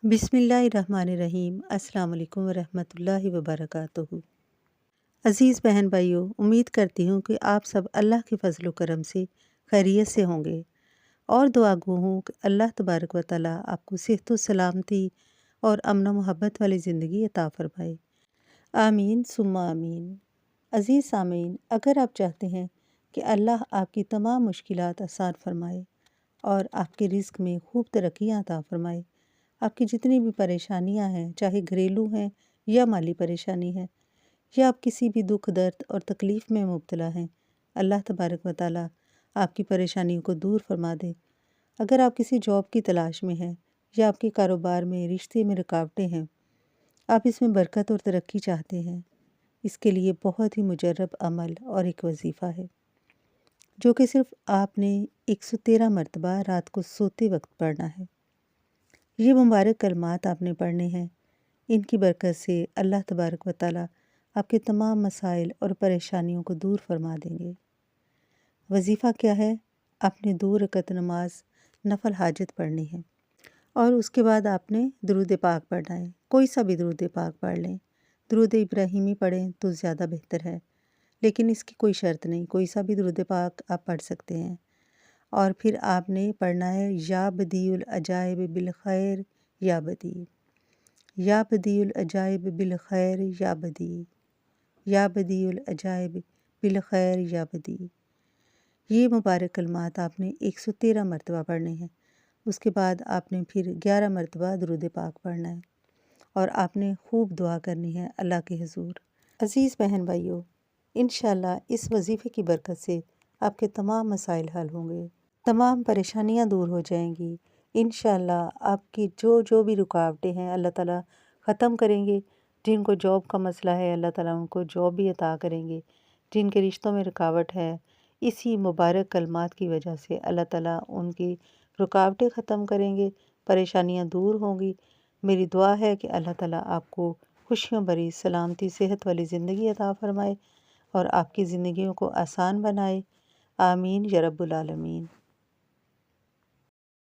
बिस्मिल्लाहिर्रहमानिर्रहीम। अस्सलाम वालेकुम वरहमतुल्लाहि वबरकातुहू। अज़ीज़ बहन भाइयों, उम्मीद करती हूँ कि आप सब अल्लाह के फ़ज़ल व करम से खैरियत से होंगे और दुआ गो हूँ कि अल्लाह तबारक व तआला आपको सेहत व सलामती और अमन व मोहब्बत वाली ज़िंदगी अता फ़रमाए। आमीन सुम्मा आमीन। अज़ीज़ सामीन, अगर आप चाहते हैं कि अल्लाह आपकी तमाम मुश्किलात आसान फ़रमाए और आपके रिज़्क़ में खूब तरक्कियाँ अता फ़रमाए, आपकी जितनी भी परेशानियां हैं, चाहे घरेलू हैं या माली परेशानी है, या आप किसी भी दुख दर्द और तकलीफ़ में मुब्तला हैं, अल्लाह तबारक व तआला आपकी परेशानियों को दूर फरमा दे। अगर आप किसी जॉब की तलाश में हैं या आपके कारोबार में, रिश्ते में रुकावटें हैं, आप इसमें बरकत और तरक्की चाहते हैं, इसके लिए बहुत ही मुजर्रब अमल और एक वजीफ़ा है जो कि सिर्फ़ आपने 113 मरतबा रात को सोते वक्त पढ़ना है। ये मुबारक कलमात आपने पढ़ने हैं। इनकी बरकत से अल्लाह तबारक व तआला आपके तमाम मसाइल और परेशानियों को दूर फरमा देंगे। वजीफ़ा क्या है? आपने 2 रकत नमाज नफल हाजत पढ़नी है और उसके बाद आपने दुरूद पाक पढ़ना है। कोई सा भी दुरूद पाक पढ़ लें। दुरूद इब्राहिमी पढ़ें तो ज़्यादा बेहतर है, लेकिन इसकी कोई शर्त नहीं, कोई सा भी दुरूद पाक आप पढ़ सकते हैं। और फिर आपने पढ़ना है या बदीउल अजाइब बिल खैर या बदी, या बदीउल अजाइब बिल खैर या बदी, या बदीउल अजाइब बिल खैर या बदी। ये मुबारक कलमात आपने 113 मरतबा पढ़ने हैं। उसके बाद आपने फिर 11 मरतबा दुरूद पाक पढ़ना है और आपने खूब दुआ करनी है अल्लाह के हुज़ूर। अज़ीज़ बहन भाइयों, इंशाअल्लाह इस वजीफ़े की बरकत से आपके तमाम मसाइल हल होंगे, तमाम परेशानियां दूर हो जाएंगी। इंशाअल्लाह आपकी जो भी रुकावटें हैं अल्लाह ताला ख़त्म करेंगे। जिनको जॉब का मसला है अल्लाह ताला उनको जॉब भी अता करेंगे। जिनके रिश्तों में रुकावट है, इसी मुबारक कलमात की वजह से अल्लाह ताला उनकी रुकावटें ख़त्म करेंगे, परेशानियां दूर होंगी। मेरी दुआ है कि अल्लाह ताला आपको खुशियों भरी सलामती सेहत वाली ज़िंदगी अता फ़रमाए और आपकी ज़िंदगियों को आसान बनाए। आमीन या रब्बुल आलमीन।